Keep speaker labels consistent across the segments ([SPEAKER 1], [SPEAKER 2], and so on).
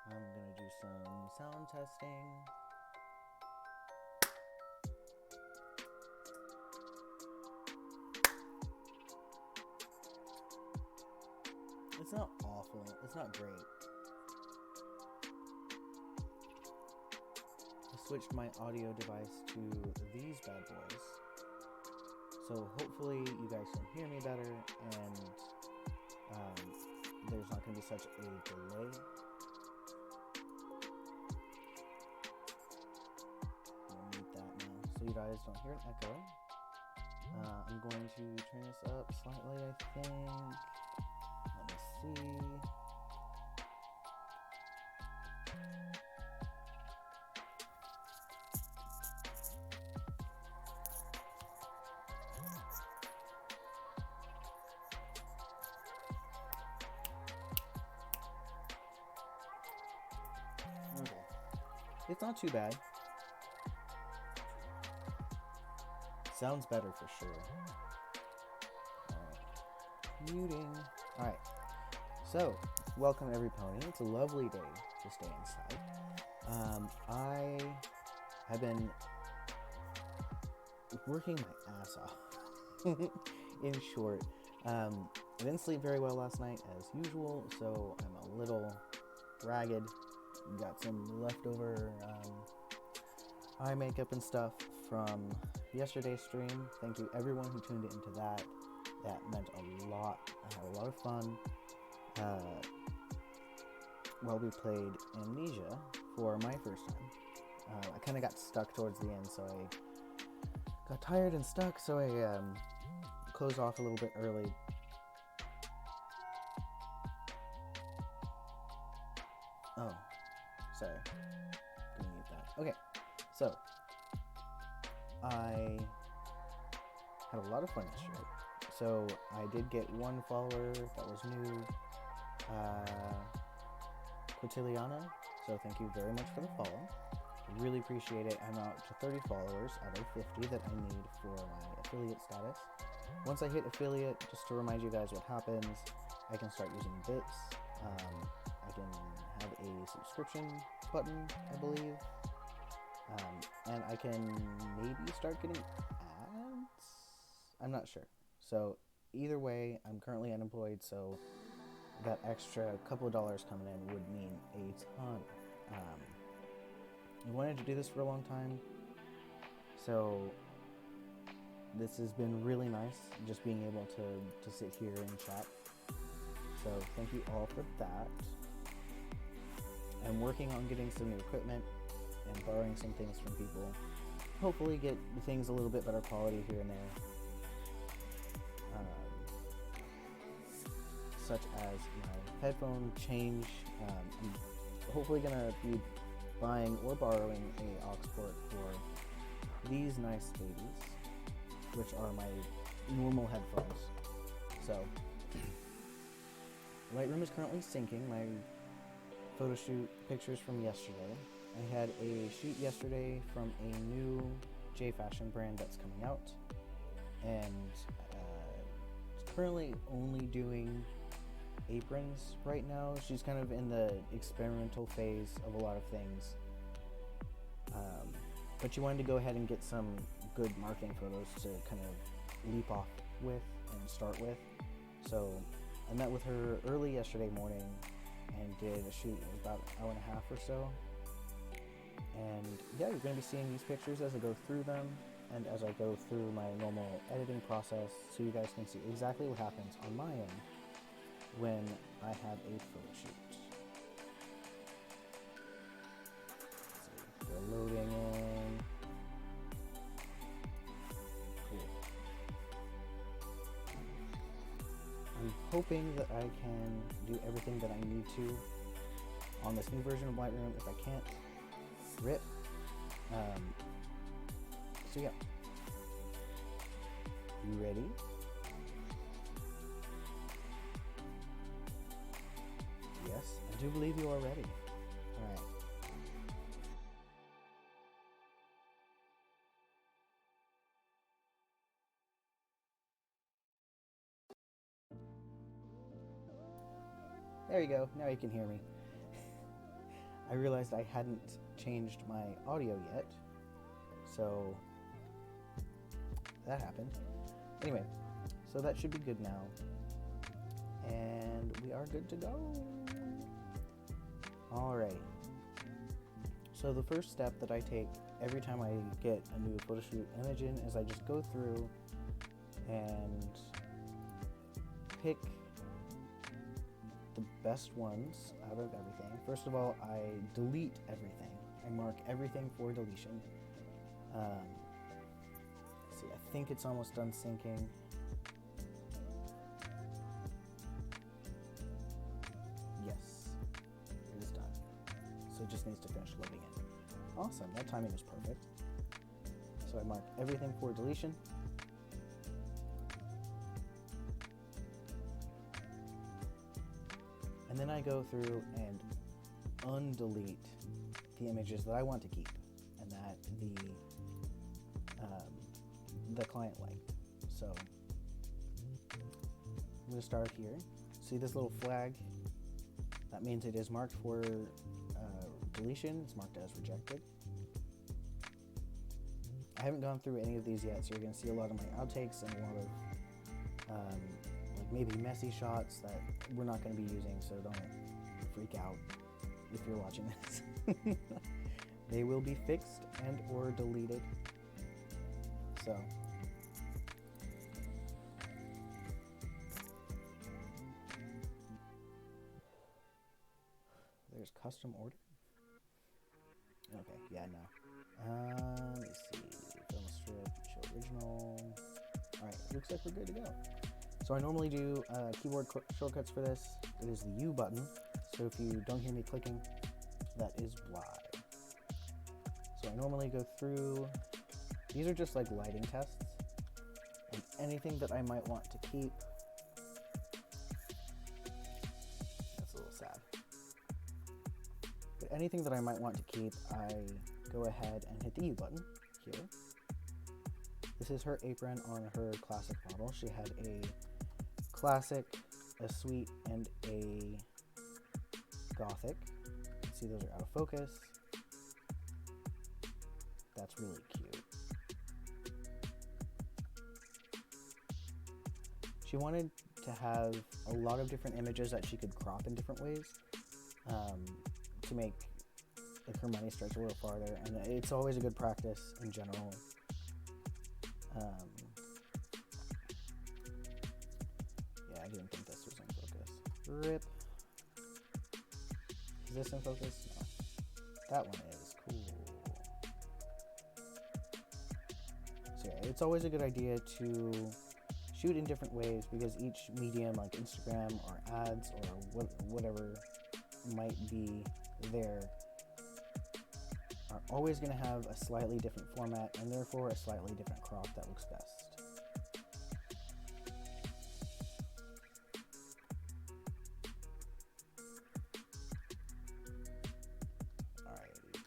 [SPEAKER 1] I'm gonna do some sound testing. It's not awful, it's not great. I switched my audio device to these bad boys. So hopefully you guys can hear me better and there's not going to be such a delay. I'll mute that now so you guys don't hear an echo. I'm going to turn this up slightly, I think. Let me see. Okay. It's not too bad. Sounds better for sure. Alright. Muting. Alright. So, welcome every pony. It's a lovely day to stay inside. I have been working my ass off. In short, I didn't sleep very well last night as usual, so I'm a little ragged. Got some leftover eye makeup and stuff from yesterday's stream. Thank you everyone who tuned into that. That meant a lot. I had a lot of fun. Well, we played Amnesia for my first time. I kind of got stuck towards the end, so I got tired and stuck, so I closed off a little bit early. Oh, sorry. Gonna mute that. Okay, so I had a lot of fun yesterday. So I did get one follower that was new, Quintiliana. So thank you very much for the follow. I really appreciate it. I'm out to 30 followers out of 50 that I need for my affiliate status. Once I hit affiliate, just to remind you guys what happens, I can start using bits. I can have a subscription button, I believe. And I can maybe start getting ads? I'm not sure. So either way, I'm currently unemployed, so that extra couple of dollars coming in would mean a ton. I wanted to do this for a long time, so this has been really nice, just being able to sit here and chat. So thank you all for that. I'm working on getting some new equipment and borrowing some things from people. Hopefully get things a little bit better quality here and there. Such as my headphone change. I'm hopefully gonna be buying or borrowing a aux port for these nice babies, which are my normal headphones. So Lightroom is currently syncing my photo shoot pictures from yesterday. I had a shoot yesterday from a new J Fashion brand that's coming out, and currently only doing aprons right now. She's kind of in the experimental phase of a lot of things, but she wanted to go ahead and get some good marketing photos to kind of leap off with and start with. So I met with her early yesterday morning and did a shoot. It was about an hour and a half or so. And yeah, you're going to be seeing these pictures as I go through them and as I go through my normal editing process, so you guys can see exactly what happens on my end when I have a photo shoot. Let's see, they're loading in. Cool. I'm hoping that I can do everything that I need to on this new version of Lightroom. If I can't, rip. So yeah. You ready? Yes, I do believe you are ready. Alright. There you go. Now you can hear me. I realized I hadn't changed my audio yet, so that happened. Anyway, so that should be good now, and we are good to go. Alrighty. So the first step that I take every time I get a new photo shoot image in is I just go through and pick the best ones out of everything. First of all, I delete everything. I mark everything for deletion. Let's see, I think it's almost done syncing. Yes, it is done. So it just needs to finish loading in. Awesome, that timing is perfect. So I mark everything for deletion. And then I go through and undelete the images that I want to keep and that the client liked. So I'm going to start here. See this little flag? That means it is marked for deletion. It's marked as rejected. I haven't gone through any of these yet, so you're going to see a lot of my outtakes and a lot of like maybe messy shots that we're not going to be using, so don't freak out if you're watching this. They will be fixed and or deleted. So there's custom order. Okay, yeah, no. Let's see. Film strip, show original. Alright, looks like we're good to go. So I normally do keyboard shortcuts for this. It is the U button. So if you don't hear me clicking, that is why. So I normally go through. These are just like lighting tests. And anything that I might want to keep. That's a little sad. But anything that I might want to keep, I go ahead and hit the U button here. This is her apron on her classic model. She had a classic, a sweet, and a gothic. You can see those are out of focus. That's really cute. She wanted to have a lot of different images that she could crop in different ways to make like her money stretch a little farther, and it's always a good practice in general. Yeah, I didn't think this was in focus. RIP. Is this in focus? No. That one is cool. So yeah, it's always a good idea to shoot in different ways because each medium, like Instagram or ads or whatever might be there, are always going to have a slightly different format and therefore a slightly different crop that looks best. Alrighty.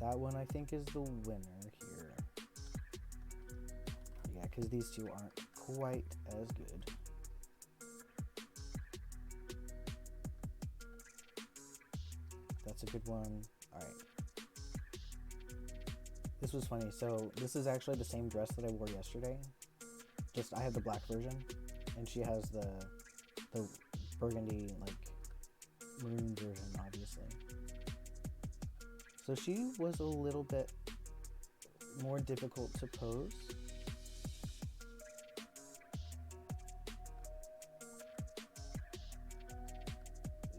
[SPEAKER 1] That one I think is the winner here. Yeah, because these two aren't quite as good. That's a good one. Alright. This was funny. So this is actually the same dress that I wore yesterday. Just I have the black version and she has the burgundy, like maroon version, obviously. So she was a little bit more difficult to pose.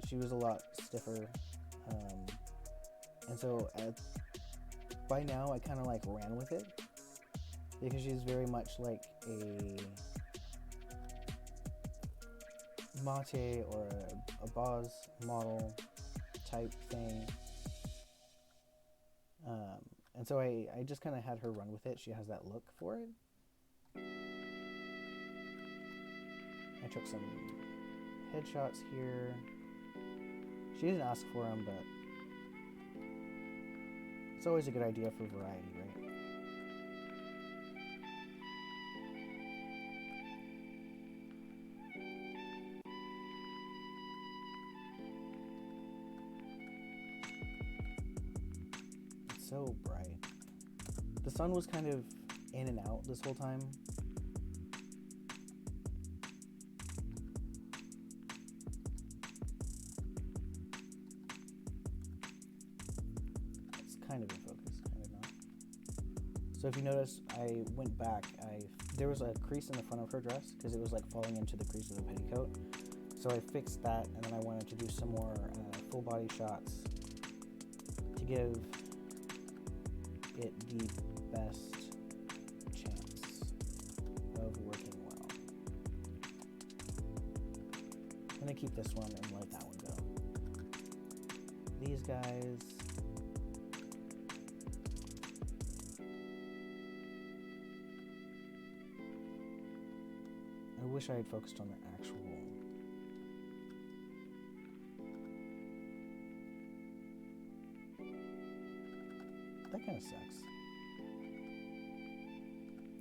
[SPEAKER 1] She was a lot stiffer. And so by now I kind of like ran with it because she's very much like a mate or a Boz model type thing. And so I just kind of had her run with it. She has that look for it. I took some headshots here. She didn't ask for them, but it's always a good idea for variety, right? so bright. The sun was kind of in and out this whole time. It's kind of in focus, kind of not. So if you notice, I went back. There was a crease in the front of her dress because it was like falling into the crease of the petticoat. So I fixed that, and then I wanted to do some more full body shots to give it the best chance of working well. I'm gonna keep this one and let that one go. These guys, I wish I had focused on the actual. That kind of sucks.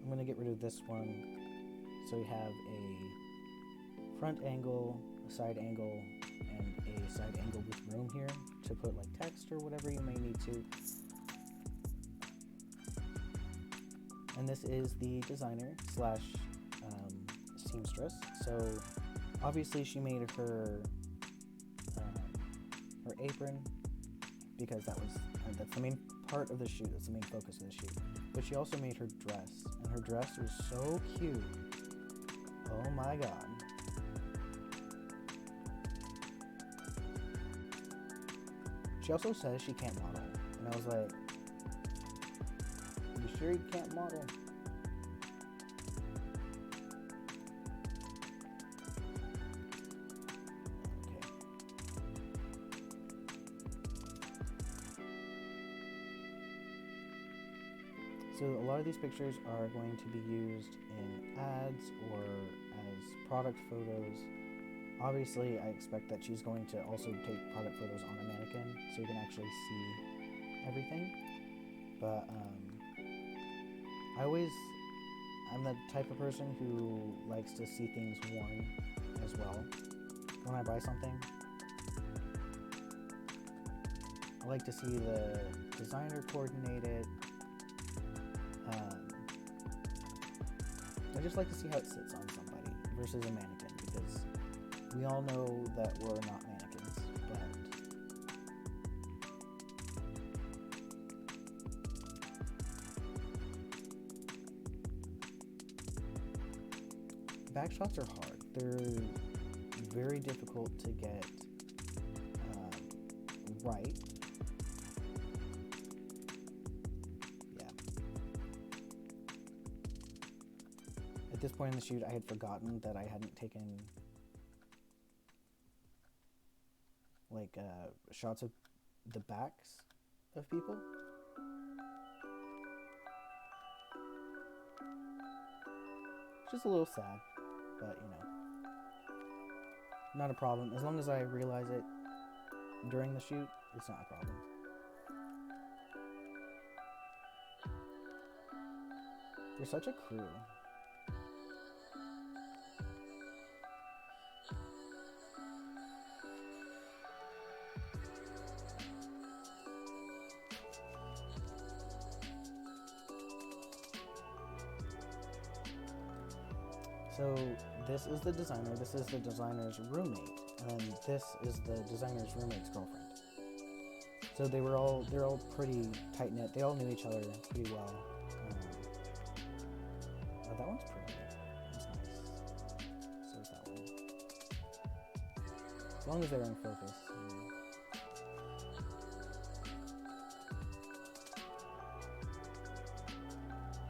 [SPEAKER 1] I'm going to get rid of this one. So we have a front angle, a side angle, and a side angle with room here to put like text or whatever you may need to. And this is the designer slash seamstress. So obviously she made her apron because that's the main part of the shoot. That's the main focus of the shoot. But she also made her dress, and her dress was so cute. Oh my god. She also says she can't model, and I was like, you sure you can't model? So a lot of these pictures are going to be used in ads or as product photos. Obviously, I expect that she's going to also take product photos on a mannequin so you can actually see everything. But I'm the type of person who likes to see things worn as well. When I buy something, I like to see the designer coordinated. I just like to see how it sits on somebody versus a mannequin, because we all know that we're not mannequins, but back shots are hard. They're very difficult to get right. At this point in the shoot, I had forgotten that I hadn't taken like shots of the backs of people. Just a little sad, but you know, not a problem. As long as I realize it during the shoot, it's not a problem. You're such a crew. So this is the designer, this is the designer's roommate, and this is the designer's roommate's girlfriend. So they're all pretty tight-knit. They all knew each other pretty well. Oh, that one's pretty. That's nice. So is that one. As long as they're in focus.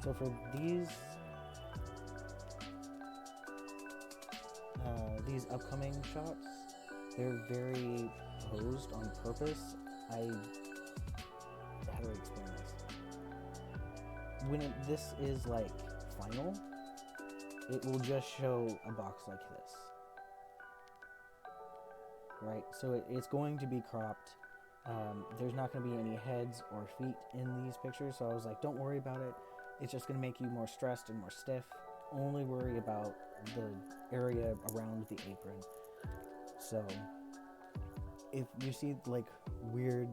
[SPEAKER 1] So for these upcoming shots, they're very posed on purpose. How do I explain this? When this is like final, it will just show a box like this, right? So it's going to be cropped. There's not going to be any heads or feet in these pictures, so I was like, don't worry about it. It's just going to make you more stressed and more stiff. Only worry about the area around the apron. So if you see like weird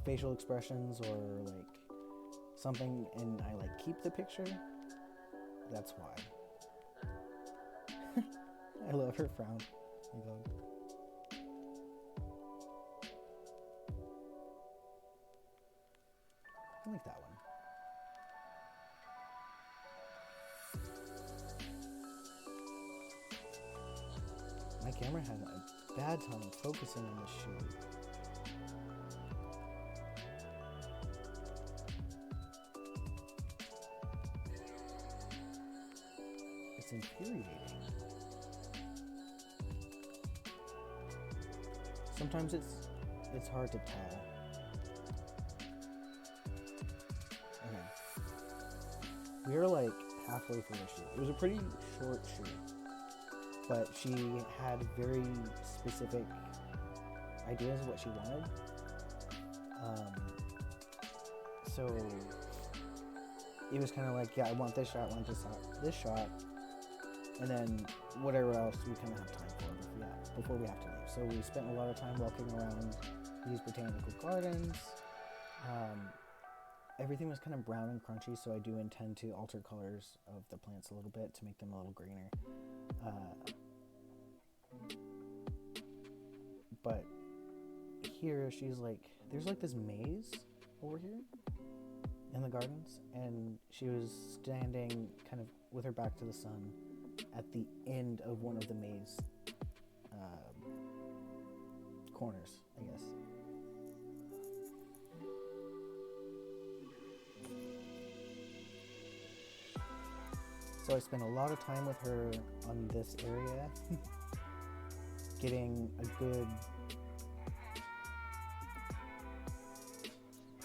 [SPEAKER 1] facial expressions or like something and I like keep the picture, that's why. I love her frown. Oh my God. I like that one. My camera had a bad time focusing on this shoot. It's infuriating. Sometimes it's hard to tell. Okay. We are like halfway through the shoot. It was a pretty short shoot, but she had very specific ideas of what she wanted. So it was kind of like, yeah, I want this shot, this shot, and then whatever else we kind of have time for before we have to leave. So we spent a lot of time walking around these botanical gardens. Everything was kind of brown and crunchy, so I do intend to alter colors of the plants a little bit to make them a little greener. But here she's like, there's like this maze over here in the gardens, and she was standing kind of with her back to the sun at the end of one of the maze corners, I guess. So I spent a lot of time with her on this area, getting a good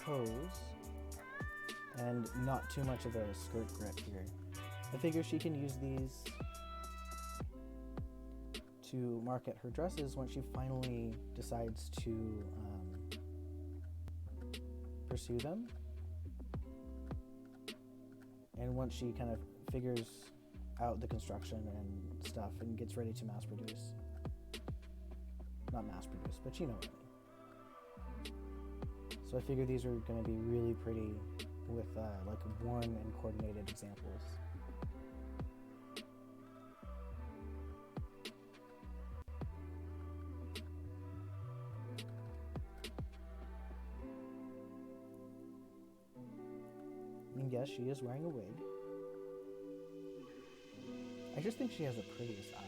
[SPEAKER 1] pose and not too much of a skirt grip here. I figure she can use these to market her dresses when she finally decides to pursue them. And once she kind of figures out the construction and stuff and gets ready to mass produce. Not mass produce, but you know what I mean. So I figure these are going to be really pretty with like worn and coordinated examples. And yes, she is wearing a wig. I just think she has the prettiest eyes.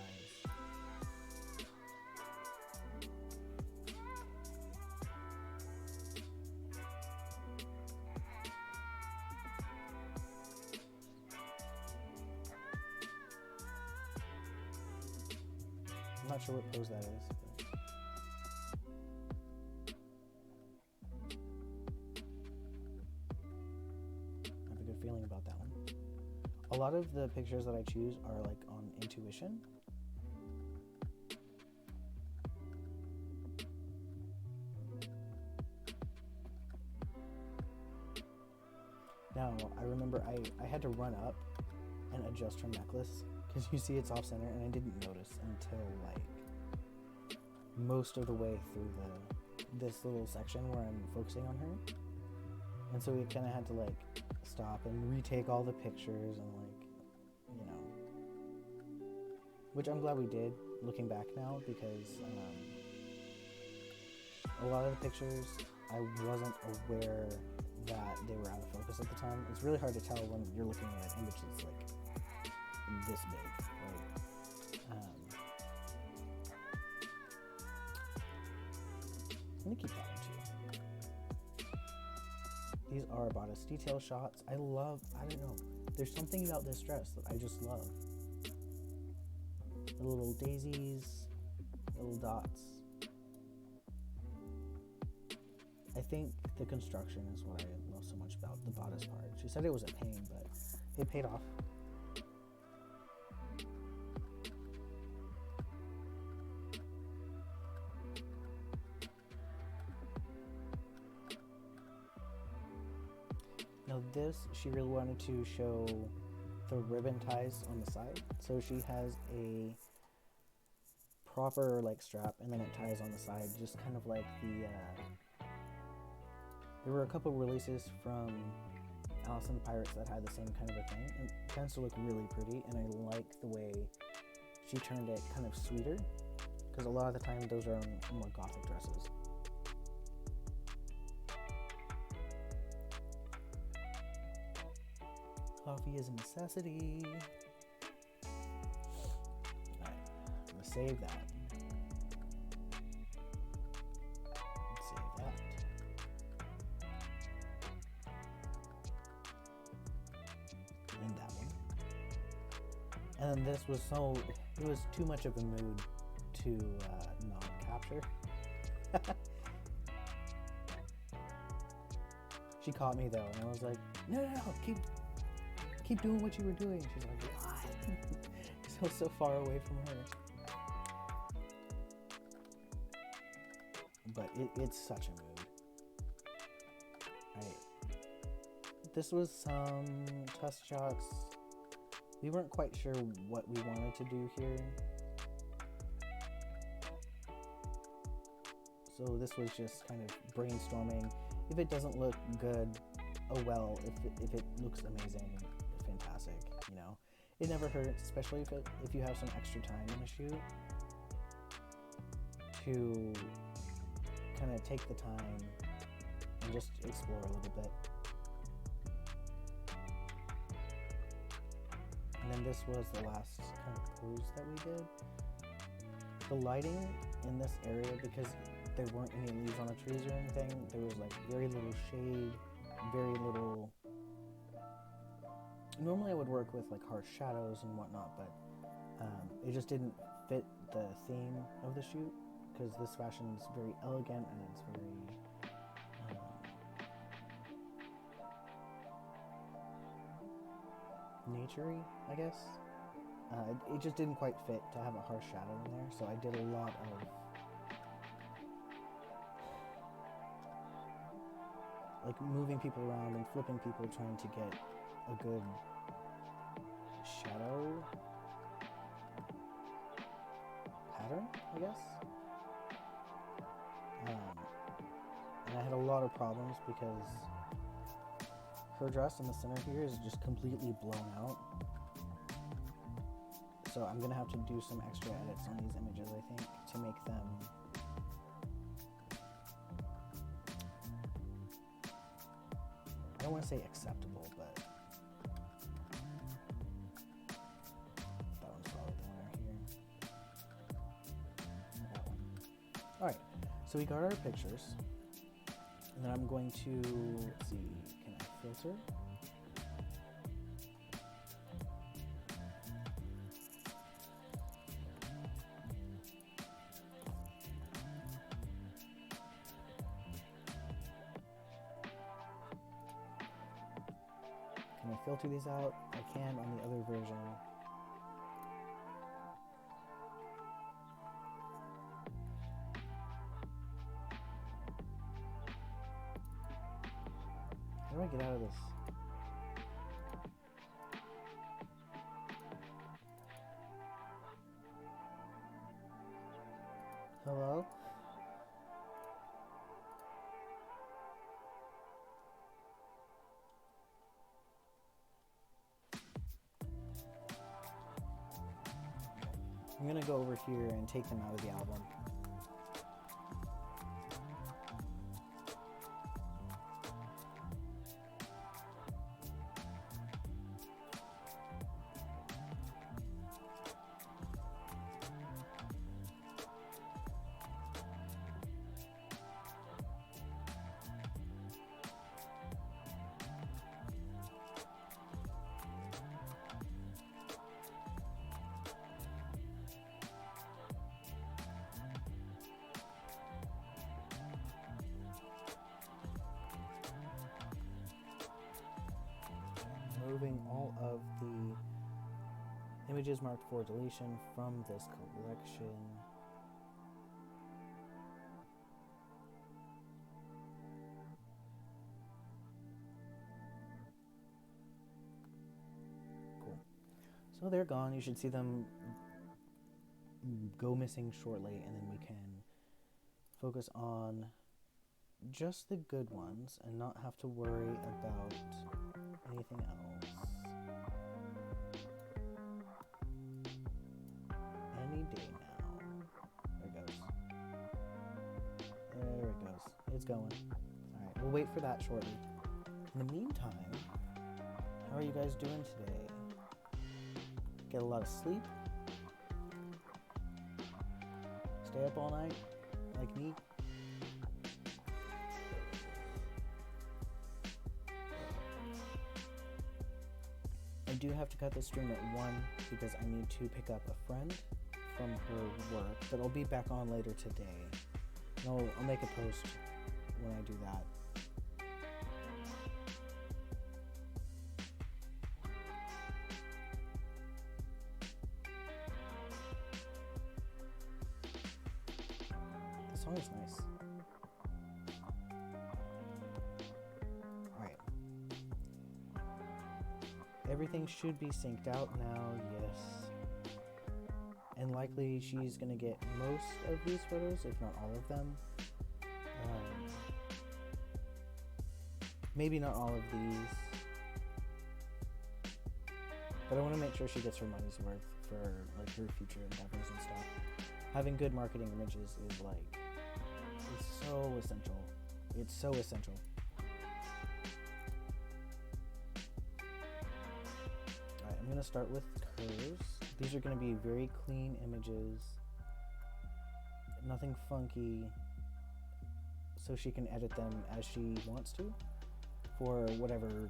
[SPEAKER 1] I'm not sure what pose that is. But I have a good feeling about that one. A lot of the pictures that I choose are like on intuition. Now, I remember I had to run up and adjust her necklace because you see it's off center, and I didn't notice until like most of the way through this little section where I'm focusing on her. And so we kind of had to like stop and retake all the pictures and like, you know, which I'm glad we did looking back now, because a lot of the pictures I wasn't aware that they were out of focus at the time. It's really hard to tell when you're looking at an image that's like this big, right? I'm gonna keep that one too. These are bodice detail shots. I don't know, there's something about this dress that I just love. The little daisies, little dots. I think the construction is what I love so much about the bodice part. She said it was a pain, but it paid off. Now this, she really wanted to show the ribbon ties on the side. So she has a proper like strap, and then it ties on the side, just kind of like There were a couple releases from Alice and the Pirates that had the same kind of a thing. And it tends to look really pretty, and I like the way she turned it kind of sweeter, because a lot of the time those are more gothic dresses. Coffee is a necessity. Alright, I'm gonna save that. Save that. And that one. And then this was it was too much of a mood to not capture. She caught me though, and I was like, no, keep doing what you were doing. She's like, what? Because I was so far away from her. But it's such a mood. Right. This was some test shots. We weren't quite sure what we wanted to do here. So this was just kind of brainstorming. If it doesn't look good, oh well. If it looks amazing, fantastic. You know, it never hurts, especially if you have some extra time in a shoot, to kind of take the time and just explore a little bit. And then this was the last kind of pose that we did. The lighting in this area, because there weren't any leaves on the trees or anything, there was like very little shade, very little. Normally I would work with like harsh shadows and whatnot, but it just didn't fit the theme of the shoot, because this fashion is very elegant and it's very nature-y, I guess. It just didn't quite fit to have a harsh shadow in there, so I did a lot of like moving people around and flipping people, trying to get a good shadow pattern, I guess. And I had a lot of problems because her dress in the center here is just completely blown out. So I'm gonna have to do some extra edits on these images, I think, to make them I don't want to say acceptable, but that one's probably the winner here. That one. Alright, so we got our pictures, and then I'm going to, let's see, can I filter? Can I filter these out? I can on the other version. How do I get out of this? Hello? I'm gonna go over here and take them out of the album. Removing all of the images marked for deletion from this collection. Cool. So they're gone. You should see them go missing shortly, and then we can focus on just the good ones and not have to worry about anything else. Any day now. There it goes. There it goes. It's going. Alright, we'll wait for that shortly. In the meantime, how are you guys doing today? Get a lot of sleep? Stay up all night? Like me? I do have to cut the stream at 1 because I need to pick up a friend from her work, but I'll be back on later today. And I'll make a post when I do that. The song is nice. Alright. Everything should be synced out now, yes. And likely she's gonna get most of these photos, if not all of them. Maybe not all of these. But I want to make sure she gets her money's worth for like her future endeavors and stuff. Having good marketing images is like, it's so essential. It's so essential. Alright, I'm gonna start with curves. These are gonna be very clean images. Nothing funky. So she can edit them as she wants to for whatever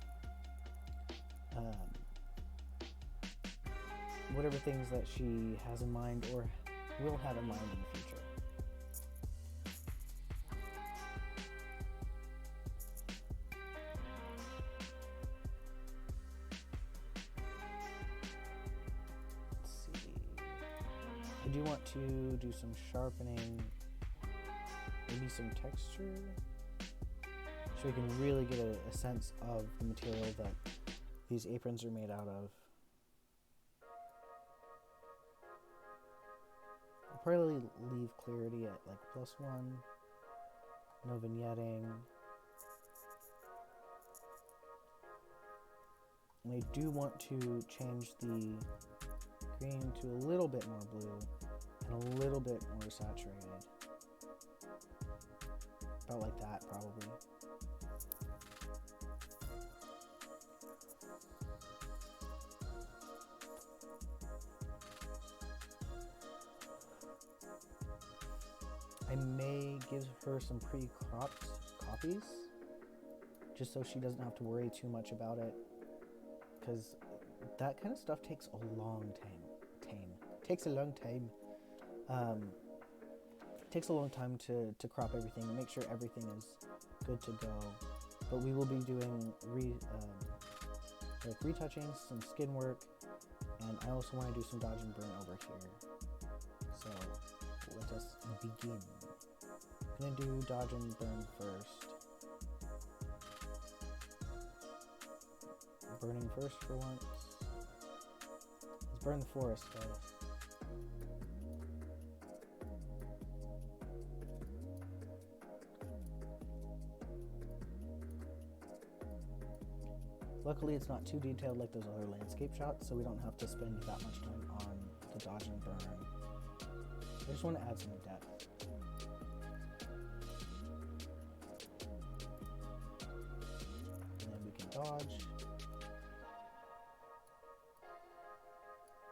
[SPEAKER 1] whatever things that she has in mind or will have in mind in the future. Let's see. I do want to do some sharpening, maybe some texture, so we can really get a sense of the material that these aprons are made out of. I'll probably leave clarity at like +1, no vignetting. And I do want to change the green to a little bit more blue and a little bit more saturated. About like that, probably. I may give her some pre-cropped copies, just so she doesn't have to worry too much about it, because that kind of stuff takes a long time. Takes a long time. Takes a long time to crop everything, make sure everything is good to go. But we will be doing retouching, some skin work, and I also want to do some dodge and burn over here. So let us begin. I'm gonna do dodge and burn first. Burning first for once. Let's burn the forest, guys. Luckily, it's not too detailed like those other landscape shots, so we don't have to spend that much time on the dodge and burn. I just want to add some depth. And then we can dodge.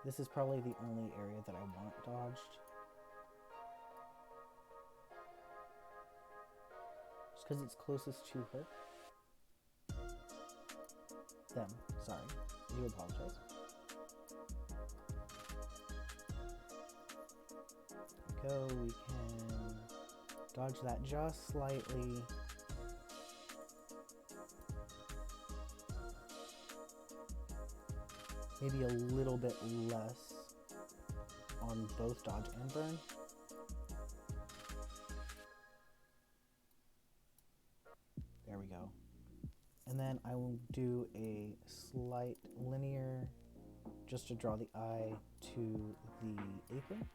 [SPEAKER 1] This is probably the only area that I want dodged. Just because it's closest to her. Them, sorry. I do apologize. There we go, we can dodge that just slightly. Maybe a little bit less on both dodge and burn. There we go. And then I will do a slight linear just to draw the eye to the apron.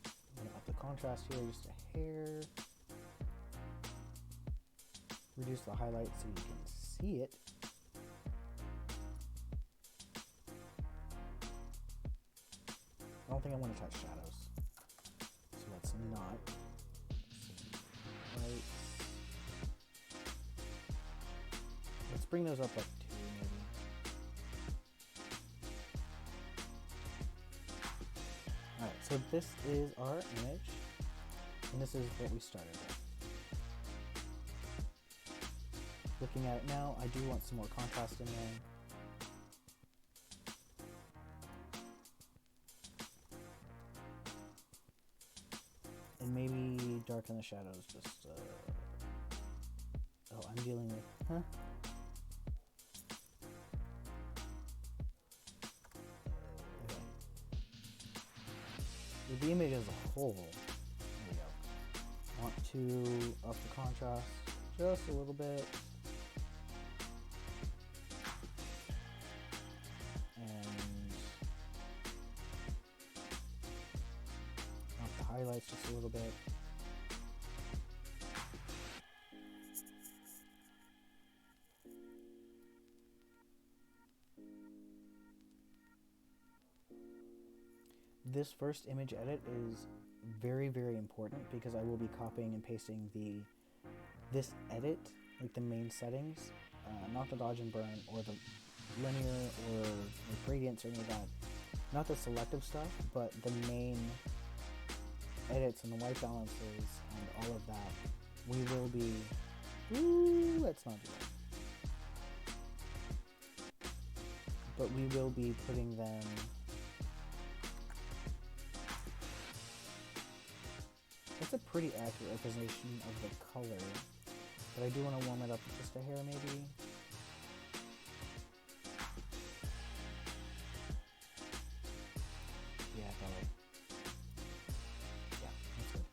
[SPEAKER 1] I'm gonna up the contrast here just a hair. Reduce the highlight so you can see it. I don't think I want to touch shadows, so let's not. Right. Let's bring those up like 2 maybe. Alright, so this is our image, and this is what we started with. Looking at it now, I do want some more contrast in there. And maybe darken the shadows just, oh, I'm dealing with, huh? Okay. With the image as a whole, there we go. Want to up the contrast just a little bit. Highlights just a little bit. This first image edit is very, very important because I will be copying and pasting this edit, like the main settings, not the dodge and burn or the linear or the gradients or any of that. Not the selective stuff, but the main edits and the white balances and all of that. We will be, let's not do that. But we will be putting them That's a pretty accurate representation of the color, but I do want to warm it up with just a hair maybe. Yeah, probably. Yeah, that's good.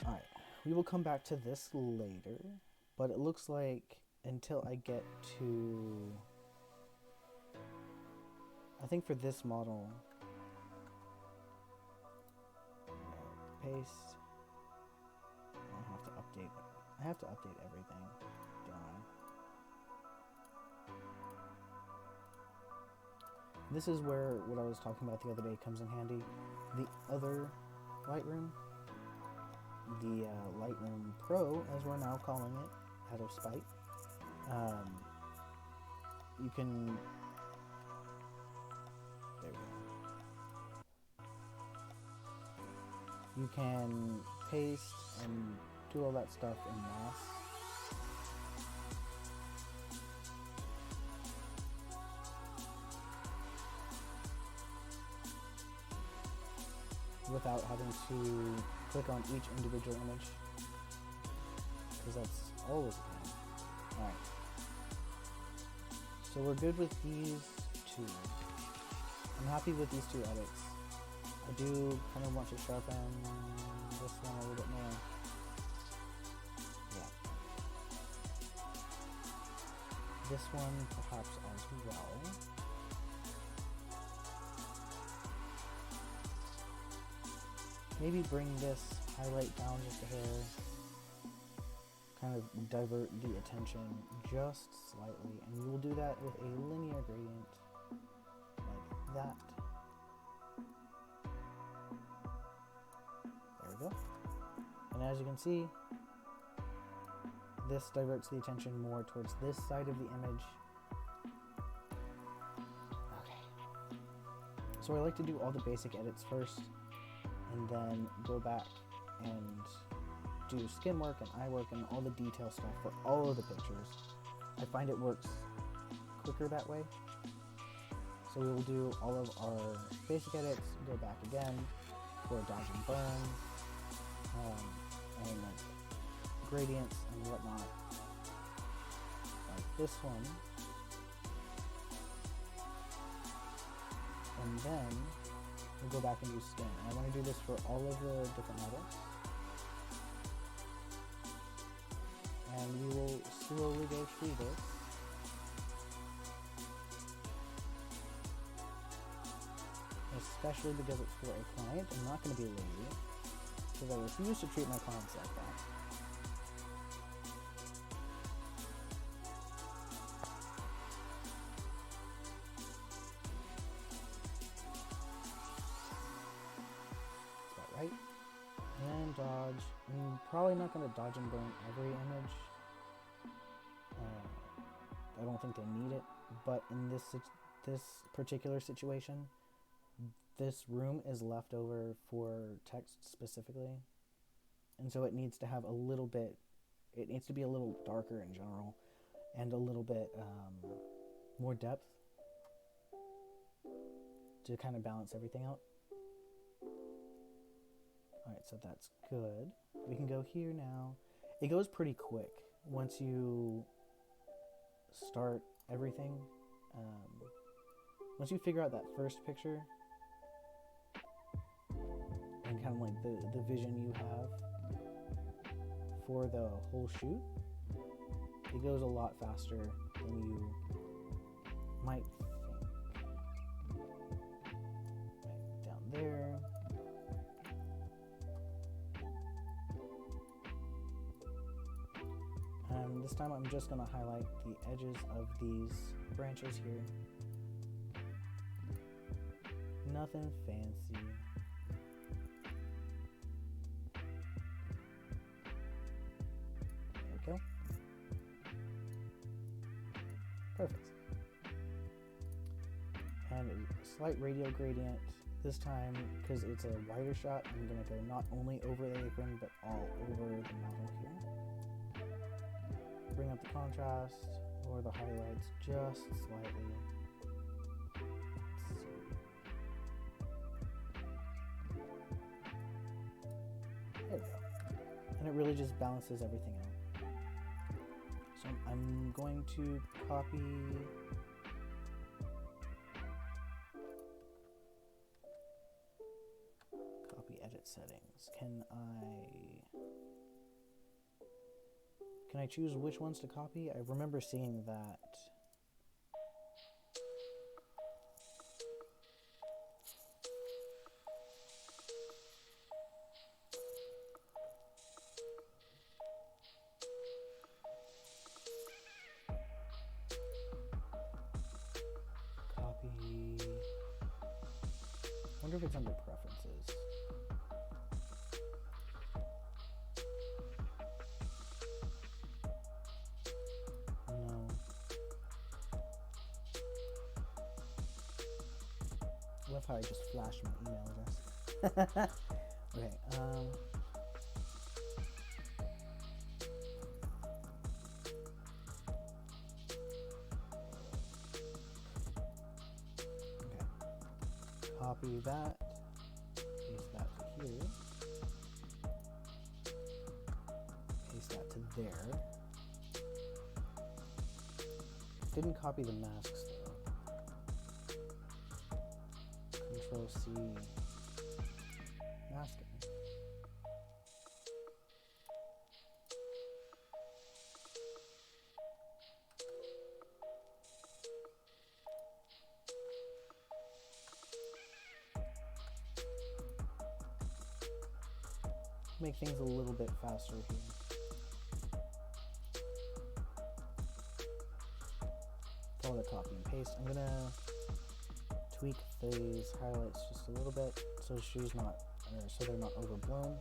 [SPEAKER 1] Alright, we will come back to this later, but it looks like until I get to, I think for this model, paste, I have to update everything, don't I? This is where what I was talking about the other day comes in handy. The other Lightroom, the Lightroom Pro, as we're now calling it, out of spite, you can, there we go. You can paste and do all that stuff in mass. Without having to click on each individual image, because that's always a pain. Alright. So we're good with these two. I'm happy with these two edits. I do kind of want to sharpen this one a little bit more. Yeah. This one perhaps as well. Maybe bring this highlight down just a hair. Kind of divert the attention just slightly. And we will do that with a linear gradient like that. There we go. And as you can see, this diverts the attention more towards this side of the image. Okay. So I like to do all the basic edits first, and then go back and do skin work and eye work and all the detail stuff for all of the pictures. I find it works quicker that way. So we will do all of our basic edits, go back again for dodge and burn, and like gradients and whatnot, like this one. And then we'll go back and do skin. And I want to do this for all of the different models. And we will slowly go through this. especially because it's for a client. I'm not going to be lazy, because I refuse to treat my clients like that. That's about right. And dodge. I'm probably not going to dodge and burn every image. I don't think they need it, but in this particular situation, this room is left over for text specifically, and so it needs to have a little bit, it needs to be a little darker in general, and a little bit more depth to kind of balance everything out. Alright, so that's good. We can go here now. It goes pretty quick once you start everything. Once you figure out that first picture and kind of like the vision you have for the whole shoot, it goes a lot faster than you might think. Right down there. And this time I'm just going to highlight the edges of these branches here. Nothing fancy. There we go. Perfect. And a slight radial gradient. This time, because it's a wider shot, I'm going to go not only over the apron, but all over the model here. Bring up the contrast or the highlights just slightly. Let's see. There we go. And it really just balances everything out. So I'm going to copy edit settings. Can I choose which ones to copy? I remember seeing that. Copy. I wonder if it's under preferences. I love how I just flashed my email address. Okay, copy that, paste that to here, paste that to there. Didn't copy the masks though. Control C, masking. Make things a little bit faster here. Follow the copy and paste. I'm gonna tweak these highlights just a little bit so she's not, or so they're not overblown.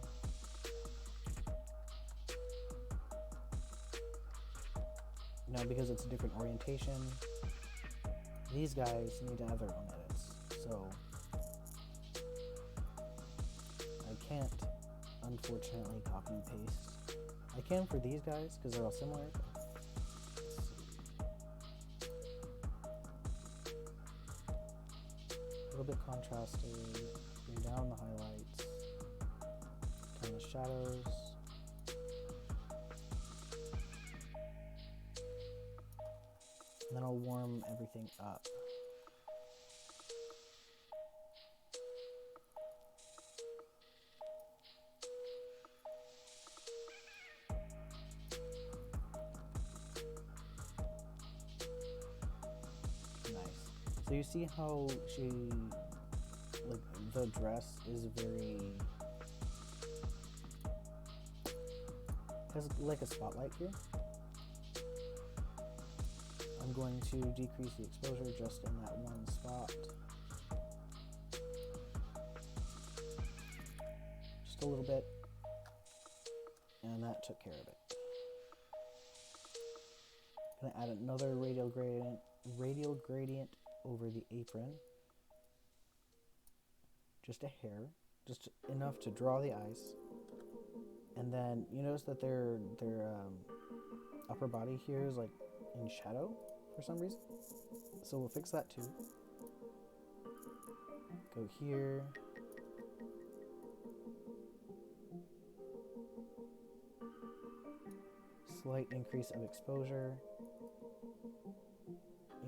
[SPEAKER 1] Now, because it's a different orientation, these guys need to have their own edits. So I can't, unfortunately, copy and paste. I can for these guys because they're all similar. A little bit contrasted, bring down the highlights, turn the shadows, and then I'll warm everything up. Nice. So you see how she like the dress is very, has like a spotlight here. I'm going to decrease the exposure just in that one spot. Just a little bit. And that took care of it. I'm gonna add another radial gradient over the apron. Just a hair, just enough to draw the eyes. And then you notice that their upper body here is like in shadow for some reason. So we'll fix that too. Go here. Slight increase of exposure.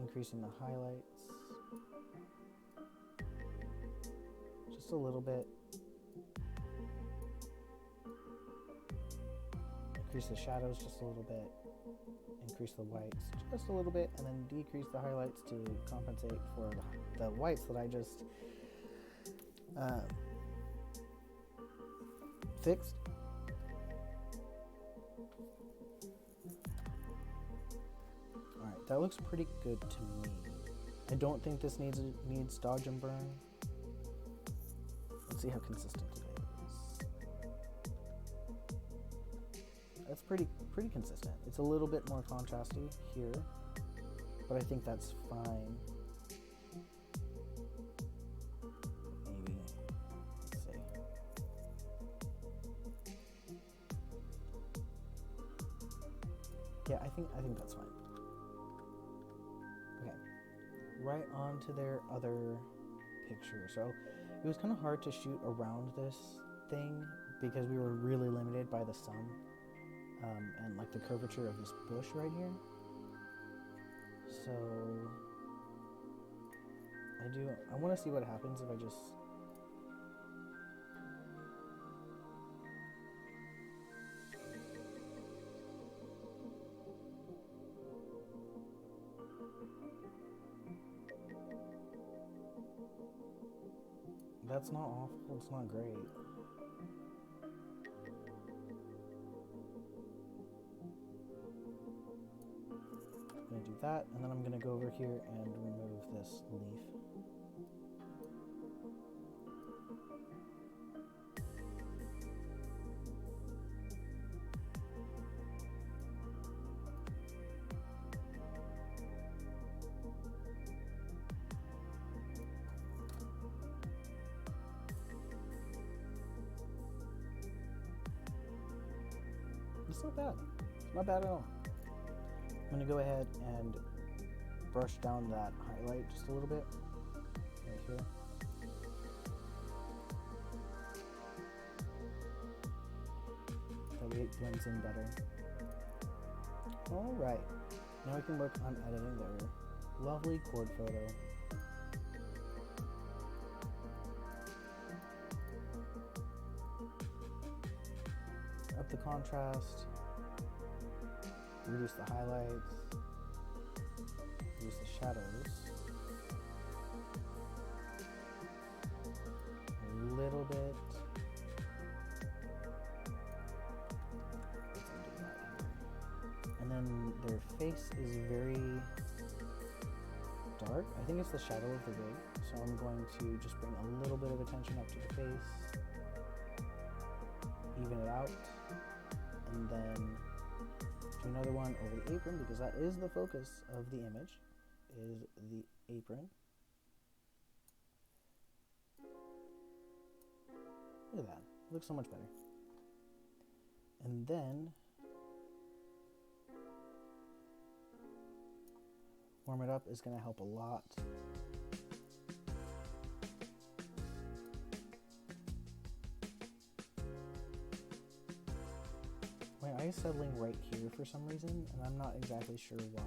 [SPEAKER 1] Increasing the highlights. Just a little bit. Increase the shadows just a little bit. Increase the whites just a little bit, and then decrease the highlights to compensate for the whites that I just fixed. Alright, that looks pretty good to me. I don't think this needs dodge and burn. Let's see how consistent it is. That's pretty consistent. It's a little bit more contrasty here, but I think that's fine. Maybe, let's see. Yeah, I think that's fine. Okay, right on to their other picture. So it was kind of hard to shoot around this thing because we were really limited by the sun. And like the curvature of this bush right here. So I want to see what happens if I just that's not awful, it's not great. I'm going to do that, and then I'm going to go over here and remove this leaf. It's not bad. It's not bad at all. I'm going to go ahead and brush down that highlight just a little bit right here. That way it blends in better. Alright, now we can work on editing their lovely chord photo. Up the contrast. Reduce the highlights, reduce the shadows, a little bit. And then their face is very dark. I think it's the shadow of the wig, so I'm going to just bring a little bit of attention up to the face, even it out, and then do another one over the apron, because that is the focus of the image, is the apron. Look at that. It looks so much better. And then warm it up is going to help a lot. My eye is settling right here for some reason, and I'm not exactly sure why.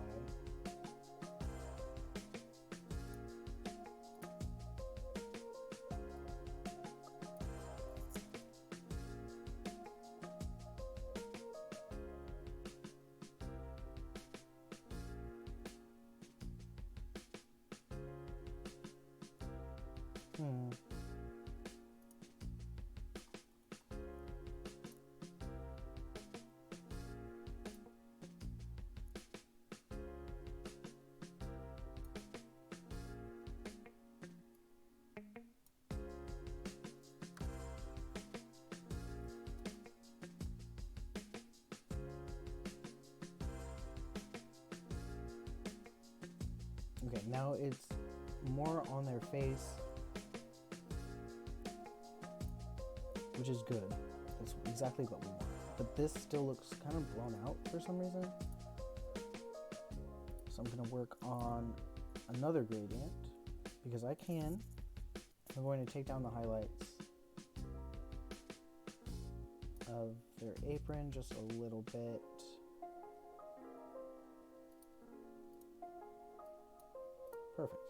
[SPEAKER 1] Now it's more on their face, which is good. That's exactly what we want. But this still looks kind of blown out for some reason. So I'm going to work on another gradient because I can. I'm going to take down the highlights of their apron just a little bit. Perfect.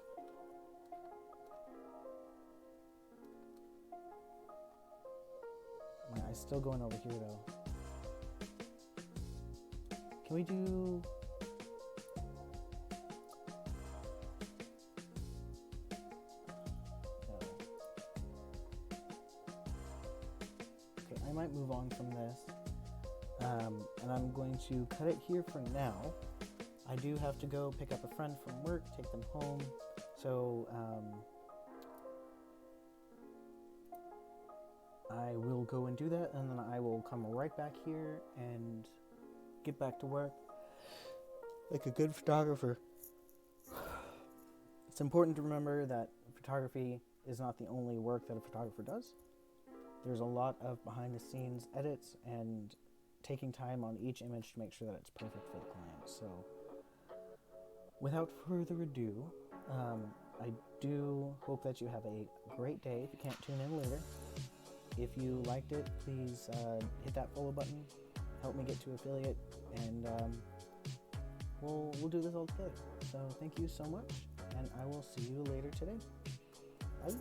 [SPEAKER 1] My eye's still going over here though. Can we do... No. Okay, I might move on from this. And I'm going to cut it here for now. I do have to go pick up a friend from work, take them home. So, I will go and do that, and then I will come right back here and get back to work like a good photographer. It's important to remember that photography is not the only work that a photographer does. There's a lot of behind the scenes edits and taking time on each image to make sure that it's perfect for the client. So without further ado, I do hope that you have a great day. If you can't tune in later, if you liked it, please hit that follow button. Help me get to affiliate, and we'll do this all together. So thank you so much, and I will see you later today. Bye.